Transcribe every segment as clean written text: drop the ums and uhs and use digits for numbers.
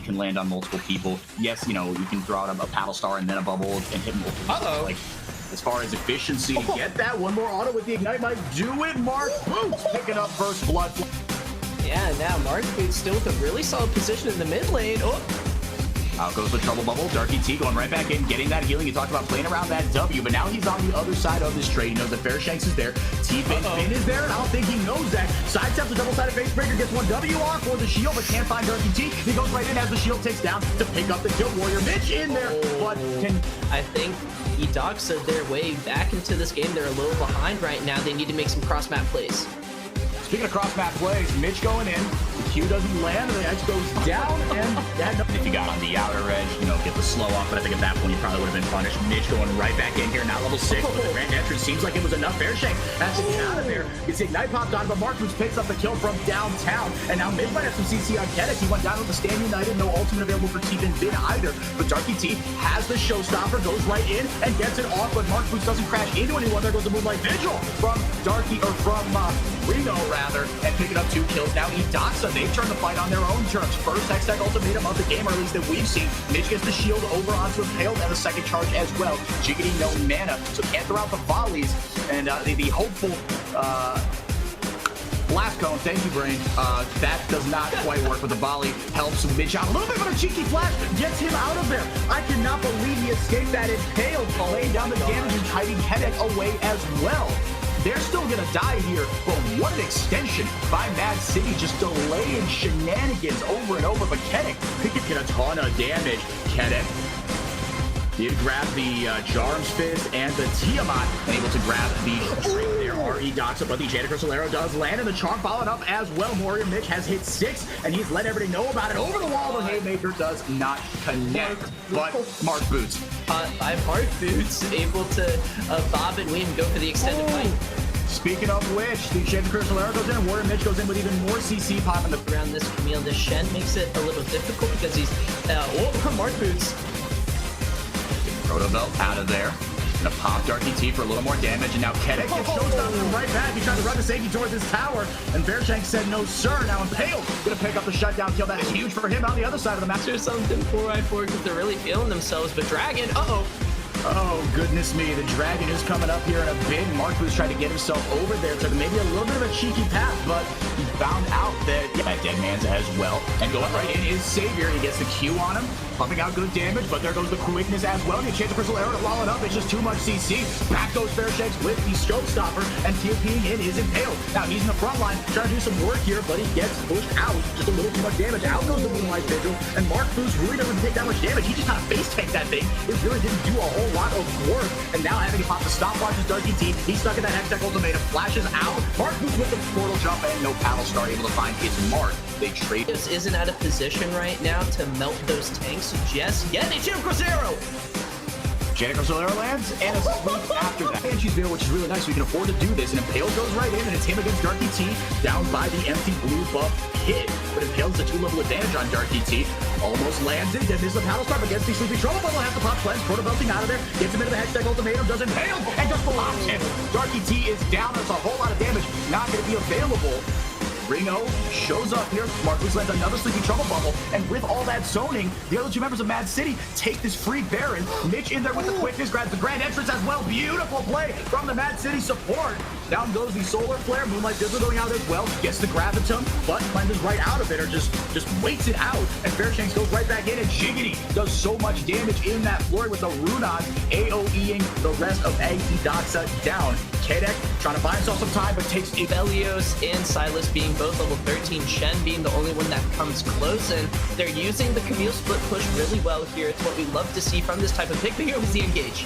can land on multiple people. Yes, you know, you can throw out a paddle star and then a bubble and hit multiple. Like, as far as efficiency, to get that one more auto with the Ignite might do it. Mark Boots picking up first blood. Yeah, now Mark Boots still with a really solid position in the mid lane. Oh, out goes the Trouble Bubble. Darky T going right back in, getting that healing. He talked about playing around that W, but now he's on the other side of this trade. He knows that Fairshakes is there. T-Bin is there, and I don't think he knows that. Sidesteps the double-sided face breaker, gets one W off for the shield, but can't find Darky T. He goes right in as the shield takes down to pick up the kill. Warrior Mitch in there, but can... I think Edoxa their way back into this game. They're a little behind right now. They need to make some cross-map plays. Speaking of cross-map plays, Mitch going in. The Q doesn't land, and the X goes down, and if you got on the outer edge, you know, get the slow off, but I think at that point, you probably would have been punished. Mitch going right back in here, now level 6, but the Grand Entrance seems like it was enough. Fairshake has to get out of there. Gets the Ignite popped on, but Marcus picks up the kill from downtown, and now Mitch might have some CC on Kedek. He went down with the Stand United, no ultimate available for T-Bin Bin either, but Darky T has the showstopper, goes right in, and gets it off, but Mark Boots doesn't crash into anyone. There goes the Moonlight Vigil from Darky, or from Reno, rather, and picking up 2 kills. Now Edoxa, they turn the fight on their own terms. First Hextech ultimatum of the game, or at least that we've seen. Mitch gets the shield over onto Impaled and the second charge as well. Jiggity no mana, so can't throw out the volleys. And the hopeful blast cone, thank you, Brain. That does not quite work, but the volley helps Mitch out a little bit, but a cheeky flash gets him out of there. I cannot believe he escaped that Impaled, laying down the damage and hiding Kedek away as well. They're still going to die here, but what an extension by Mad City, just delaying shenanigans over and over. But Kedek picking a ton of damage. Kedek did grab the Jarm's Fist and the Tiamat, and able to grab the string there. RE Doxa, but the Jada Crystalero does land, and the Charm followed up as well. Warrior Mitch has hit 6, and he's let everybody know about it. Over the wall, the Haymaker does not connect, but Mark Boots. By Mark Boots, able to bob and weave and go for the extended fight. Speaking of which, the Jada Crystalero goes in, and Warrior Mitch goes in with even more CC popping the around this Camille. This Shen makes it a little difficult because he's Mark Boots. Proto Belt out of there. Gonna pop Darky T for a little more damage, and now Kedek gets showstopper right back. He tried to run the safety towards his tower, and Bearshank said no sir. Now Impaled gonna pick up the shutdown kill. That is huge for him on the other side of the map. There's something 4x4 because they're really feeling themselves, but Dragon, oh, goodness me. The Dragon is coming up here in a bit. Mark Boots tried to get himself over there. Took maybe a little bit of a cheeky path, but he found out that Dead Man's as well. And going right in is Savior. He gets the Q on him, pumping out good damage, but there goes the quickness as well. He chance the Crystal Arrow to wall it up. It's just too much CC. Back goes Fairshakes with the Showstopper, and TPing in is Impaled. Now he's in the front line, trying to do some work here, but he gets pushed out. Just a little too much damage. Out goes the Moonlight Vigil, and Mark Boots really doesn't take that much damage. He just kind of face tanked that thing. It really didn't do a whole lot of work, and now having to pop the stopwatch is Darky T. He's stuck in that Hextech ultimatum, flashes out. Mark Boots with the portal jump, and no paddle star able to find his mark. They trade. This isn't out of position right now to melt those tanks just yet. It's Jim Cruzeiro. Jada Crystalero lands, and a sweep after that. And she's there, which is really nice. We can afford to do this. And Impale goes right in, and it's him against Darky T, down by the empty blue buff pit. But Impale's a 2-level advantage on Darky T. Almost lands it, and misses the paddle star against the Sleepy Trouble Bubble. Has to pop cleanse, Portal belting out of there, gets him into the Hextech ultimatum, does Impale, and just blocks him. Darky T is down. That's a whole lot of damage, not going to be available. Ringo shows up here. Mark Boots lands another Sleepy Trouble Bubble, and with all that zoning, the other 2 members of Mad City take this free Baron. Mitch in there with the quickness, grabs the Grand Entrance as well. Beautiful play from the Mad City support. Down goes the Solar Flare. Moonlight Vigil going out as well. Gets the Gravitum, but cleanses right out of it, or just waits it out. And Fairshakes goes right back in, and Jiggity does so much damage in that flurry with the Runon AoEing the rest of Edoxa down. Kedek trying to buy himself some time, but takes Belios and Silas being both level 13, Shen being the only one that comes close, and they're using the Camille split push really well here. It's what we love to see from this type of pick, but here was the engage.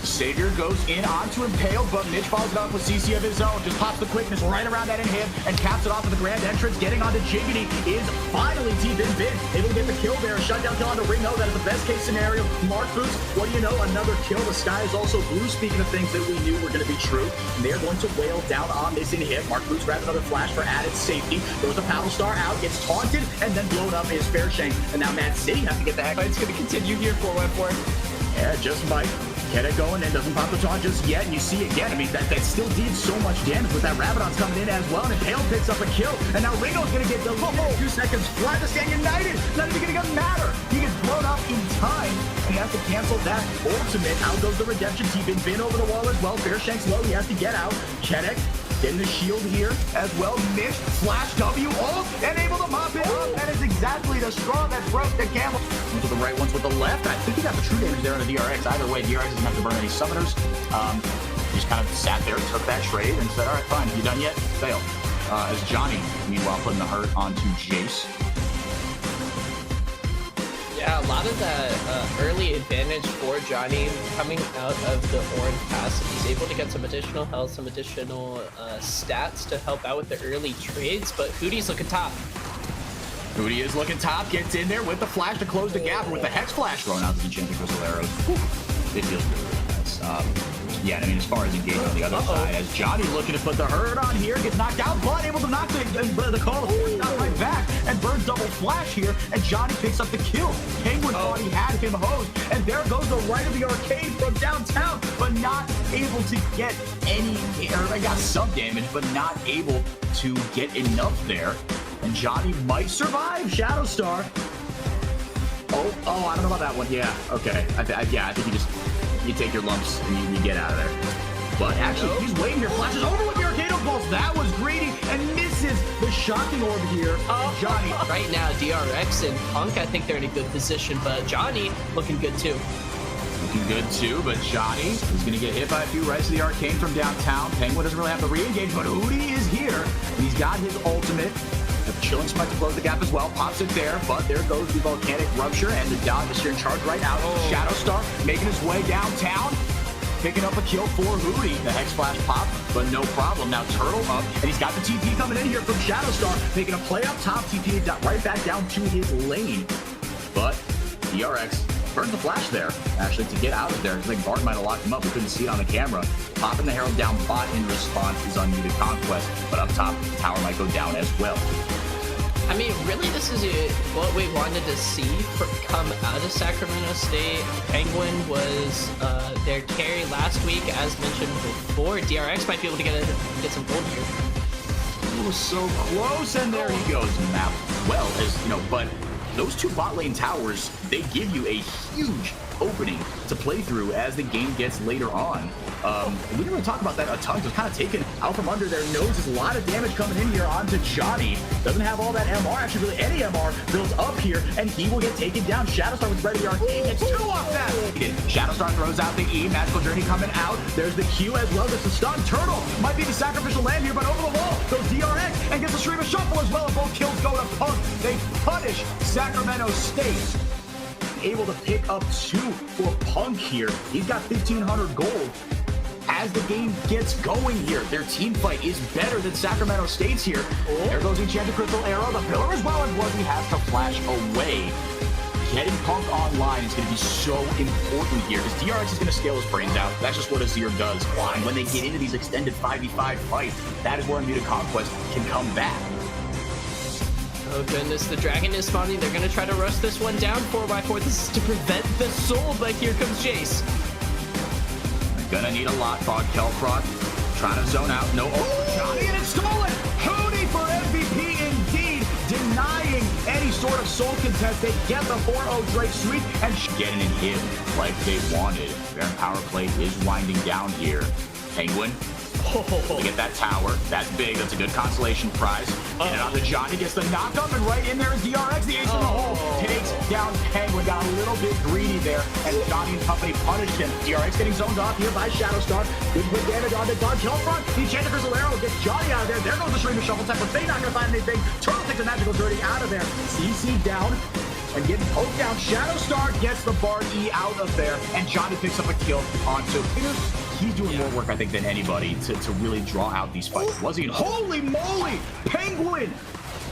Savior goes in onto Impale, but Mitch follows it up with CC of his own. Just pops the quickness right around that inhib and caps it off with the Grand Entrance. Getting onto Jiggity is finally T-Bin Bin able to get the kill there. Shutdown kill onto Ringo. That is the best case scenario. Mark Boots, what do you know? Another kill. The sky is also blue. Speaking of things that we knew were going to be true, and they're going to wail down on this inhib. Mark Boots grabs another flash for added safety. Throws a paddle star out, gets taunted, and then blown up is Fairshake. And now Mad City has to get the heck. It's going to continue here, 4x4. Yeah, just might. Keta going in, doesn't pop the taunt just yet, and you see again, I mean, that still did so much damage with that Rabadon's coming in as well, and Impale picks up a kill, and now Ringo's gonna get the 2 seconds flat to stand united, not even gonna matter. He gets blown up in time, and he has to cancel that ultimate. Out goes the Redemption team, been over the wall as well. Bearshank's low, he has to get out. Kedek getting the shield here as well. Mitch, flash W ult, and able to mop it up. That is exactly the straw that broke the camel. One's with the right, one's with the left. I think he got the true damage there on the DRX. Either way, DRX doesn't have to burn any summoners. He just kind of sat there, took that trade, and said, all right, fine, you done yet? Fail. As Johnny, meanwhile, putting the hurt onto Jace. Yeah, a lot of that early advantage for Johnny coming out of the Orange Pass. He's able to get some additional health, some additional stats to help out with the early trades, but Hootie's looking top. Hootie is looking top, gets in there with the flash to close the gap, or with the Hex Flash thrown out to the Enchanted Crystal Arrows. It feels really, really nice. Yeah, I mean, as far as engagement on the other side, as Johnny looking to put the hurt on here, gets knocked out, but able to knock the call of not right back, and burns double flash here, and Johnny picks up the kill. Penguin thought he had him hosed, and there goes the right of the arcade from downtown, but not able to get any, or I got some damage, but not able to get enough there. And Johnny might survive. Shadowstar. Oh, I don't know about that one. Yeah, okay. I think you take your lumps and you get out of there. But actually, he's waiting here. Flashes over with the Arcado Pulse. That was greedy and misses the shocking orb here. Johnny. Right now, DRX and Punk, I think they're in a good position, but Johnny looking good too. Looking good too, but Johnny is going to get hit by a few rights to the arcane from downtown. Penguin doesn't really have to re-engage, but Hootie is here. And he's got his ultimate. The Chilling Smite to close the gap as well. Pops it there, but there goes the Volcanic Rupture, and the dog is here in charge right now. Shadowstar making his way downtown. Picking up a kill for Hootie. The Hex Flash pop, but no problem. Now Turtle up, and he's got the TP coming in here from Shadowstar, making a play up top, TP right back down to his lane. But DRX burns the flash there, actually, to get out of there. I think Bart might have locked him up. We couldn't see it on the camera. Popping the Herald down bot in response is Unmuted Conquest, but up top, the tower might go down as well. I mean, really, this is what we wanted to see come out of Sacramento State. Penguin was their carry last week, as mentioned before. DRX might be able to get some gold here. It was so close, and there he goes. Map well, as you know, but those two bot lane towers, they give you a huge opening to play through as the game gets later on. We didn't really talk about that a ton. Just kind of taken out from under their noses. A lot of damage coming in here onto Johnny. Doesn't have all that MR, actually really any MR built up here, and he will get taken down. Shadowstar with Ready Arcade gets 2 off that. Shadowstar throws out the E. Magical Journey coming out. There's the Q as well. There's the stun. Turtle might be the sacrificial lamb here, but over the wall goes DRX and gets the Stream of Shuffle as well. And both kills go to Punk. They punish Sacramento State. Able to pick up 2 for Punk here. He's got 1,500 gold. As the game gets going here, their team fight is better than Sacramento State's here. There goes Enchanted Crystal Arrow. The pillar as well as he has to flash away. Getting Punk online is going to be so important here because DRX is going to scale his brains out. That's just what Azir does. And when they get into these extended 5v5 fights, that is where Unmuted Conquest can come back. Oh goodness, the dragon is spawning. They're going to try to rush this one down 4x4. This is to prevent the soul, but here comes Jace. Gonna need a lot. Fog Kelfrog trying to zone out. No, Johnny, and it's stolen! Hootie for MVP indeed, denying any sort of soul contest. They get the 4-0 Drake sweep and getting it hit like they wanted. Baron Power Play is winding down here. Penguin. We get that tower. That's big. That's a good consolation prize. And on the Johnny gets the knock up, and right in there is DRX. The ace in the hole takes down Penguin. Got a little bit greedy there, and Johnny and company punished him. DRX getting zoned off here by Shadowstar. Good quick damage on the Dodge Hellfront. The Enchanted Crystal Arrow gets Johnny out of there. There goes the Stream of Shuffle Tech, but they not going to find anything. Turtle takes a Magical Journey out of there. CC down. And getting poked down. Shadowstar gets the Bard E out of there, and Johnny picks up a kill onto Peter. He's doing more work, I think, than anybody to really draw out these fights. Was he? Holy moly! Penguin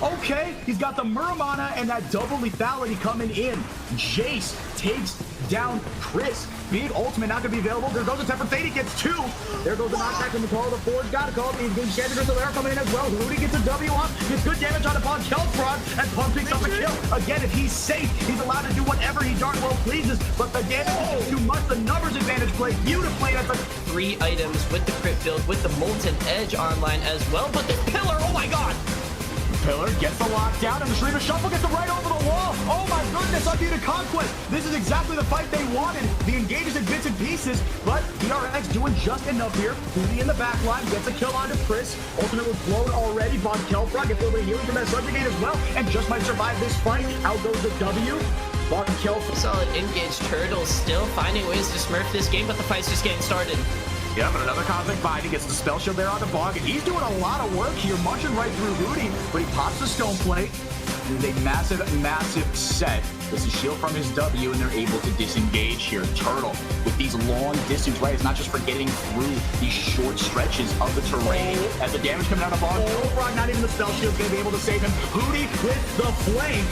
Okay, he's got the Muramana and that double lethality coming in. Jace takes down Chris. Big ultimate not going to be available. There goes the Temper Fate. He gets 2. There goes the knockback from the call. The Forge got to call. He's getting Chandra Crystal coming in as well. Rudy gets a W off. Gets good damage on upon Kelfrog. And Punk picks up a kill. Again, if he's safe, he's allowed to do whatever he darn well pleases. But the damage is too much. The numbers advantage play beautifully. That's a 3 items with the crit build, with the Molten Edge online as well. But the pillar, oh my god! Pillar gets the lockdown, and the Shriva Shuffle gets it right over the wall. Oh my goodness, Unbeaten Conquest. This is exactly the fight they wanted. The engage is in bits and pieces, but DRX doing just enough here. Hootie in the back line gets a kill onto Chris. Ultimate was blown already. Von Kelfrog gets a little bit of healing from that Subjugate as well, and just might survive this fight. Out goes the W. Von Kelfrog. Solid engage. Turtle still finding ways to smurf this game, but the fight's just getting started. Yeah, but another Cosmic Binding gets the Spell Shield there on the Bog, and he's doing a lot of work here, munching right through Rudy, but he pops the Stone Plate. It is a massive, massive set. This is shield from his W, and they're able to disengage here. Turtle, with these long distance, right? It's not just for getting through these short stretches of the terrain. As the damage coming out of Bog, Kelfrog, not even the Spell Shield's going to be able to save him. Hootie with the flank.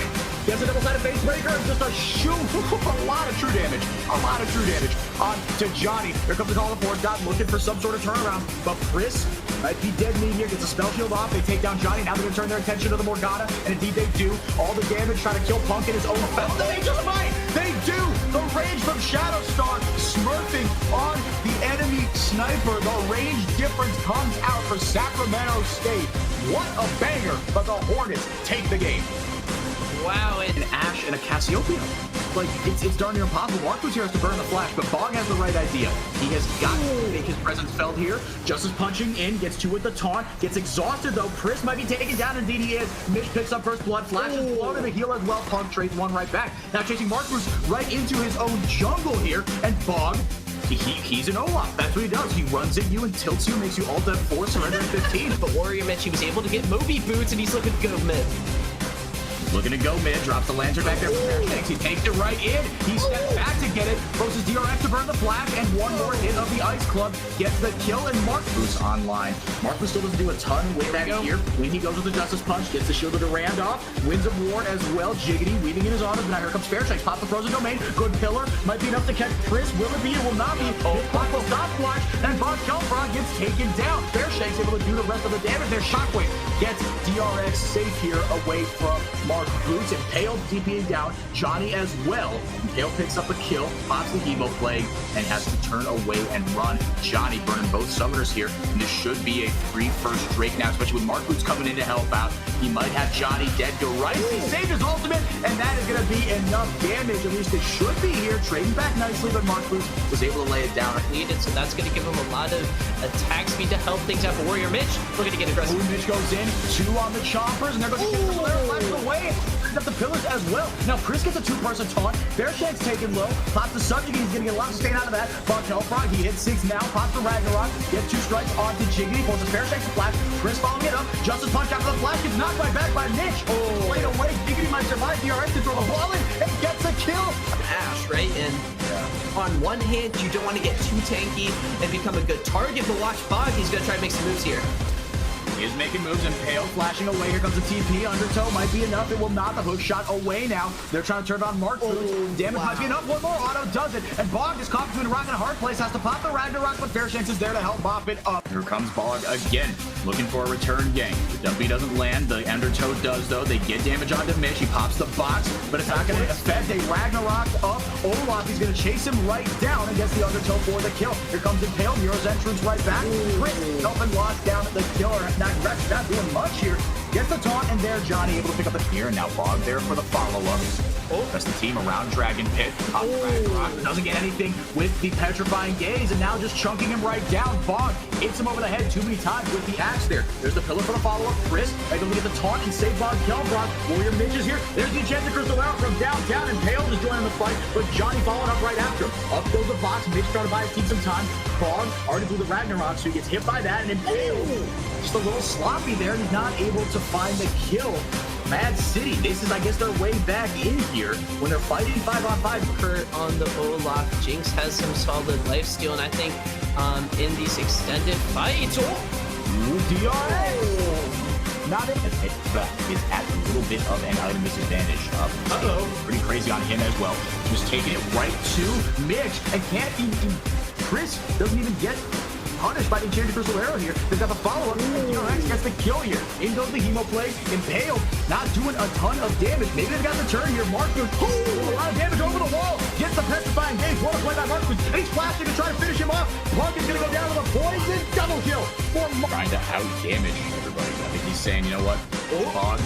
Gets a double-sided face breaker, just a shoot. A lot of true damage. A lot of true damage on to Johnny. Here comes the Call of Force. God looking for some sort of turnaround. But Chris might be dead meat here. Gets a spell shield off. They take down Johnny. Now they're going to turn their attention to the Morgana. And indeed they do. All the damage trying to kill Punk in his own fell. They just might. They do. The range from Shadowstar smurfing on the enemy sniper. The range difference comes out for Sacramento State. What a banger. But the Hornets take the game. Wow, An Ashe and a Cassiopeia. Like, it's darn near impossible. Marcus here has to burn the flash, but Bog has the right idea. He has got to make his presence felt here. Justice punching in, gets 2 with the taunt, gets exhausted though. Chris might be taken down, indeed he is. Mitch picks up first blood, Flash is blown to the heal as well. Punk trades 1 right back. Now chasing Marcus right into his own jungle here, and Bog, he's an Olaf. That's what he does. He runs at you and tilts you, makes you alt F4, surrender at 15. but Warrior Mitch, he was able to get Moby boots, and he's looking good mid. Looking to go mid, drops the lantern back there from Shanks. He takes it right in. He steps back to get it, forces DRX to burn the flash, and 1 more hit of the Ice Club gets the kill, and Marcus online. Marcus still doesn't do a ton way back here. When he goes with the Justice Punch, gets the shield of the Randolph, wins a war as well. Jiggity weaving in his auto, but now here comes Fairshakes. Pop the Frozen Domain. Good pillar. Might be enough to catch Chris. Will it be? It will not be. Hit pop the stopwatch, and Von Kelfrog gets taken down. Fairshakes able to do the rest of the damage there. Shockwave gets DRX safe here away from Mark Boots, and Pale DPing down Johnny as well. Pale picks up a kill, pops the Emo Plague, and has to turn away and run. Johnny burning both summoners here, and this should be a free first Drake now, especially with Mark Boots coming in to help out. He might have Johnny dead to right. He saved his ultimate, and that is going to be enough damage. At least it should be here. Trading back nicely, but Mark Boots was able to lay it down. Needed, so that's going to give him a lot of attack speed to help things out for Warrior Mitch. Looking to get aggressive. Ooh, Mitch goes in, 2 on the choppers, and there goes the Flare flashes away. Up the pillars as well. Now Chris gets a 2-person taunt. Bearshank's taken low. Pops the Subjugate. He's going to get a lot of sustain out of that. Von Kelfrog, he hits 6 now. Pops the Ragnarok. Gets 2 strikes onto Jiggity. Forces Bearshank's to flash. Chris following it up. Justice Punch after the flash. Gets knocked right back by Mitch. Played away. Jiggity might survive. DRX to throw the ball in and gets a kill. Ashe, right? And on one hand, you don't want to get too tanky and become a good target, but watch Bog. He's going to try to make some moves here. He is making moves, and Pale flashing away. Here comes the TP. Undertow might be enough. It will not. The hook shot away now. They're trying to turn on Mark Boots. Damage might be enough. 1 more. Auto does it. And Bog is caught between a rock and a hard place. Has to pop the Ragnarok, but Fairshanks is there to help bop it up. Here comes Bog again, looking for a return gang. The W doesn't land. The Undertow does, though. They get damage onto Mitch. He pops the box, but it's not going to affect a Ragnarok up. Olaf, he's going to chase him right down and gets the Undertow for the kill. Here comes Impale. Muro's entrance right back. Chris helping lock down the killer. Not doing much here. Gets the taunt, and there Johnny able to pick up the fear, and now Bog there for the follow-up. That's the team around Dragon Pit. Ragnarok doesn't get anything with the Petrifying Gaze, and now just chunking him right down. Bog hits him over the head too many times with the axe there. There's the pillar for the follow-up. Chris able to get the taunt and save Bog Kelfrog. Warrior Mitch is here. There's the Enchanted Crystal Arrow from downtown, and Pale is joining the fight, but Johnny following up right after him. Up goes the box. Mitch trying to buy his team some time. Bog already blew the Ragnarok, so he gets hit by that, and Impale just a little sloppy there. He's not able to find the kill. Mad City, this is, I guess, their way back in here when they're fighting 5-on-5. Kurt on the Olaf. Jinx has some solid lifesteal, and I think in these extended fights, DRX! not in it, is at a little bit of an item disadvantage. Pretty crazy on him as well. Just taking it right to Mitch, and can't even, Chris doesn't even get punished by the Enchanted Crystal Arrow here. They've got the follow-up, and DRX gets the kill here. In goes the Hemo play, Impaled, not doing a ton of damage. Maybe they've got the turn here. Markus, a lot of damage over the wall, gets the Petrifying Gaze. What a play by Markus, and he's flashing to try to finish him off. Punk is gonna go down with a poison double kill for trying to out-damage everybody. I think he's saying, you know what, Pog,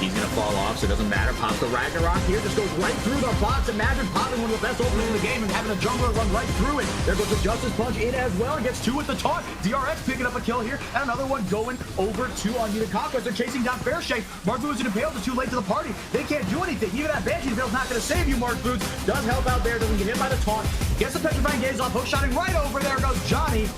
he's gonna fall off, so it doesn't matter. Pops the Ragnarok here, just goes right through the box. Imagine popping one of the best openings in the game and having a jungler run right through it. There goes the Justice Punch in as well, and gets two with the taunt. DRX picking up a kill here, and another one going over to Unmuted Conquest. They're chasing down Fairshake. Mark Boots and Impaled are too late to the party. They can't do anything. Even that Banshee Veil's not gonna save you. Mark Boots does help out there, doesn't get hit by the taunt. Gets the Petrifying Gaze off, hook-shotting right over. There goes Johnny.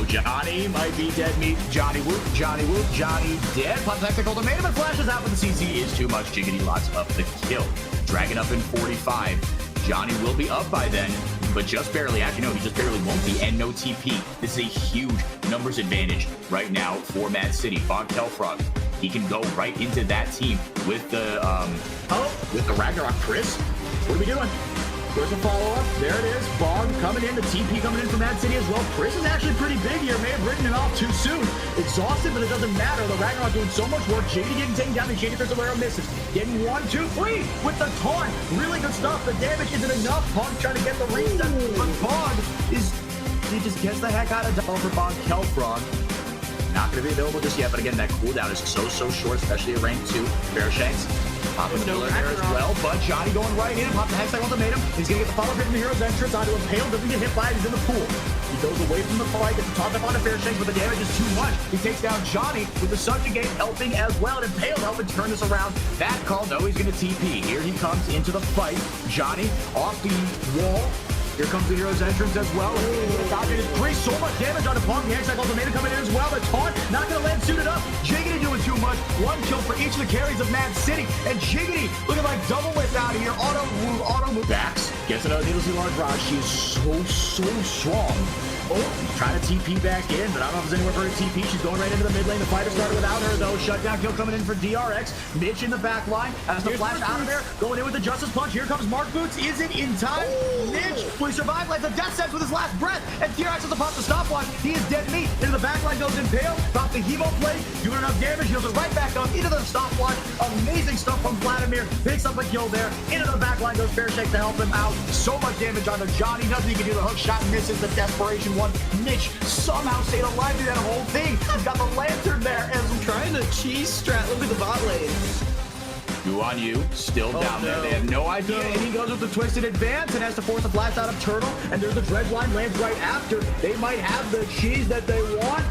Johnny might be dead meat. Johnny Whoop, Johnny dead. Pops Hectic Ultimatum and flashes out, but the CC is too much. Jiggity lots up the kill. Dragon up in 45. Johnny will be up by then, but just barely. Actually, no, he just barely won't be, and no TP. This is a huge numbers advantage right now for Mad City. Bog Telfrog, he can go right into that team with the Ragnarok. Chris, what are we doing? There's a follow-up. There it is. Bog coming in. The TP coming in from Mad City as well. Chris is actually pretty big here. May have written it off too soon. Exhausted, but it doesn't matter. The Ragnarok doing so much work. JD getting taken down. The Enchanted Crystal Arrow misses. Getting 1, 2, 3 with the taunt. Really good stuff. The damage isn't enough. Pog trying to get the reset. But Bog is... He just gets the heck out of double for Bog Telfrog. Not going to be available just yet, but again, that cooldown is so short, especially at rank 2. Bearshanks popping the pillar there as well, but Johnny going right in, pop the Hextech Ultimatum. He's going to get the follow-up hit from the Hero's Entrance onto Impale, doesn't get hit by it, he's in the pool. He goes away from the fight, gets the top up onto Bearshanks, but the damage is too much. He takes down Johnny with the Subjugate helping as well, and Impale helping turn this around. That call, no, he's going to TP. Here he comes into the fight. Johnny off the wall. Here comes the Hero's Entrance as well. It is pretty so much damage on the Pong. The Hextech Ultimatum coming in as well. The taunt not going to land suited up. Jiggity doing too much. One kill for each of the carries of Mad City. And Jiggity looking like double whip out of here. Auto move. Backs. Gets another needlessly large Rod. She is so strong. Trying to TP back in, but I don't know if there's anywhere for her to TP. She's going right into the mid lane. The fighter started without her, though. Shutdown kill coming in for DRX. Mitch in the back line. Has the flash out of there. Going in with the Justice Punch. Here comes Mark Boots. Isn't in time. Mitch will survive like the death sense with his last breath. And DRX has to pop the stopwatch. He is dead meat. Into the back line goes Impale. Pop the Hemo play. Doing enough damage. Heals it right back up into the stopwatch. Amazing stuff from Vladimir. Picks up a kill there. Into the back line goes Fairshake to help him out. So much damage on the Johnny. Doesn't even do the hook shot. Misses the desperation one. Mitch somehow stayed alive through that whole thing. He's got the lantern there as I'm trying to cheese strat. Look at the bot lane. You on you, still down there. They have no idea, and he goes with the twisted advance and has to force the flash out of Turtle, and there's the dredge line lands right after. They might have the cheese that they want.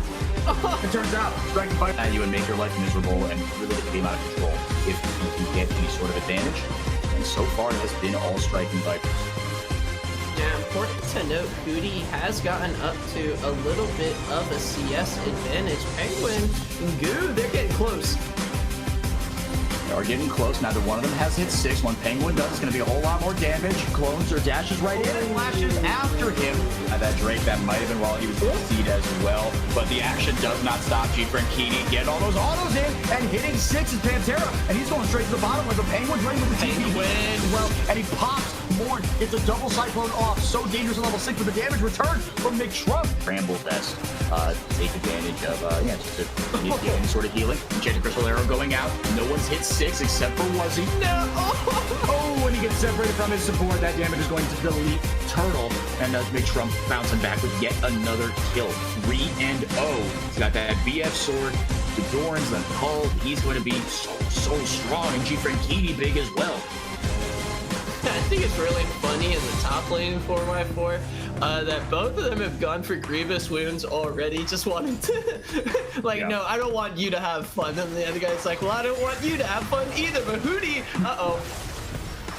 It turns out, strike and fight at you and make your life miserable and really get the game out of control if you can get any sort of advantage. And so far, it has been all striking Vipers. Yeah, important to note, Hootie has gotten up to a little bit of a CS advantage. Penguin and Goo, they're getting close. They are getting close. Neither one of them has hit 6. One Penguin does. It's going to be a whole lot more damage. Clones or dashes right in and flashes after him. That Drake, that might have been while he was in the seed as well. But the action does not stop. G-Frankini getting all those autos in and hitting 6 is Pantera. And he's going straight to the bottom where the Penguin's running with the TP. Well, and he pops Morn. It's a double cyclone off. So dangerous at level 6 with the damage return from McTrump. Ramble Vest. Take advantage of just any sort of healing. Enchanted Crystal Arrow going out. No one's hit 6 except for Wuzzy. No! Oh, when he gets separated from his support, that damage is going to delete Turtle. And McTrump bouncing back with yet another kill. 3-0. He's got that BF sword. The Dorans, the Hull. He's going to be so strong. And G-Frankini big as well. I think it's really funny in the top lane 4x4 that both of them have gone for Grievous wounds already, just wanting to no, I don't want you to have fun. And the other guy's like, well, I don't want you to have fun either, but Hootie,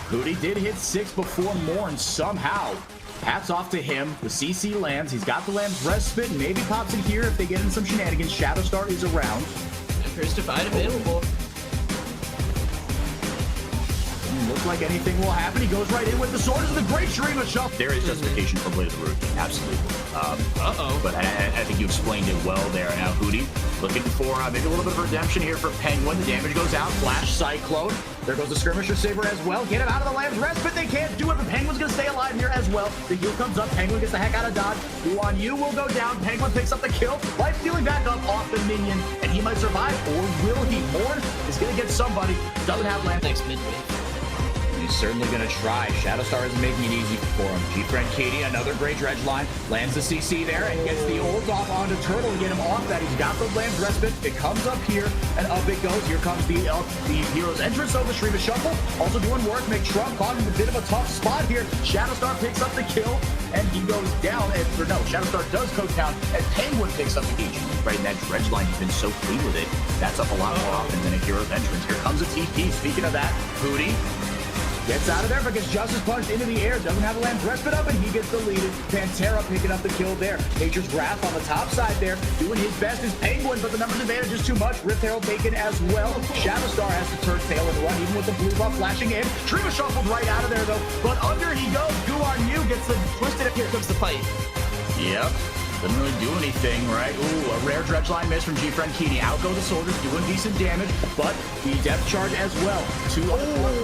Hootie did hit 6 before Morn somehow. Hats off to him. The CC lands. He's got the Lamb's Respite. Maybe pops in here if they get in some shenanigans. Shadowstar is around. Emperor's Divide available. Looks looks like anything will happen. He goes right in with the swords of the great Shurima Shuffle. There is justification for Blade of the Rude King, absolutely. But I think you explained it well there. Now Hootie looking for maybe a little bit of redemption here for Penguin. The damage goes out. Flash Cyclone. There goes the Skirmisher Saber as well. Get him out of the Lamb's Rest, but they can't do it. But Penguin's going to stay alive here as well. The heal comes up. Penguin gets the heck out of dodge. Guan Yu will go down. Penguin picks up the kill. Life stealing back up off the minion, and he might survive, or will he? Morn is going to get somebody. Doesn't have land. Next mid wave. He's certainly going to try. Shadowstar isn't making it easy for him. G-Friend Katie, another great dredge line, lands the CC there and gets the ult off onto Turtle to get him off that. He's got the Lamb's Respite. It comes up here and up it goes. Here comes the hero's entrance of the Shurima Shuffle. Also doing work. Make Trump caught him a bit of a tough spot here. Shadowstar picks up the kill and he goes down. Shadowstar does go down and Penguin picks up the each. Right in that dredge line, he's been so clean with it. That's up a lot more often than a hero's entrance. Here comes a TP. Speaking of that, Hootie gets out of there, but gets Justice punched into the air. Doesn't have a Lamb's Respite up, and he gets deleted. Pantera picking up the kill there. Nature's Wrath on the top side there. Doing his best is Penguin, but the numbers advantage is too much. Rift Herald taken as well. Shadowstar has to turn tail and run, even with the blue buff flashing in. Shurima shuffled right out of there, though. But under he goes. Guan Yu gets the twisted. Here comes the fight. Yep. Doesn't really do anything, right? Ooh, a rare dredge line miss from G-Friend Keating. Out go the soldiers, doing decent damage, but the depth charge as well.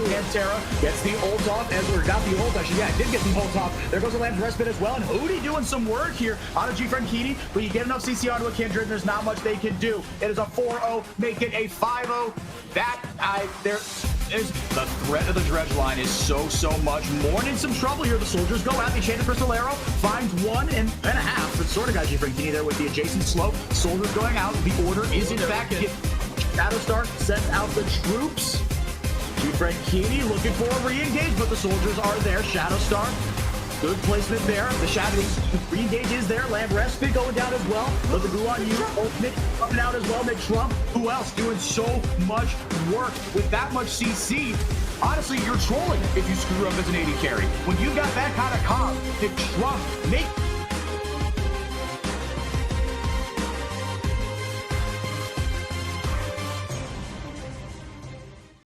Pantera gets the ult off, or got the ult, actually. Yeah, did get the ult off. There goes the Lamb's Respite as well, and Hootie doing some work here on a G-Friend Keating, but you get enough CC onto a Kindred, and there's not much they can do. It is a 4-0, make it a 5-0. There's the threat of the dredge line is so much. Morn in some trouble here. The soldiers go out. The Enchanted Crystal Arrow finds 1.5. But sort of got G-Friend Keating there with the adjacent slope. Soldiers going out. The order is in fact Shadowstar sends out the troops. G-Friend Keating looking for a re-engage, but the soldiers are there. Shadowstar. Good placement there. The Shadow re-engage is there. Lamb Respite going down as well. But the Guan Yu ultimate coming out as well. Nick Trump, who else doing so much work with that much CC? Honestly, you're trolling if you screw up as an AD carry. When you got that kind of comp, Nick Trump, make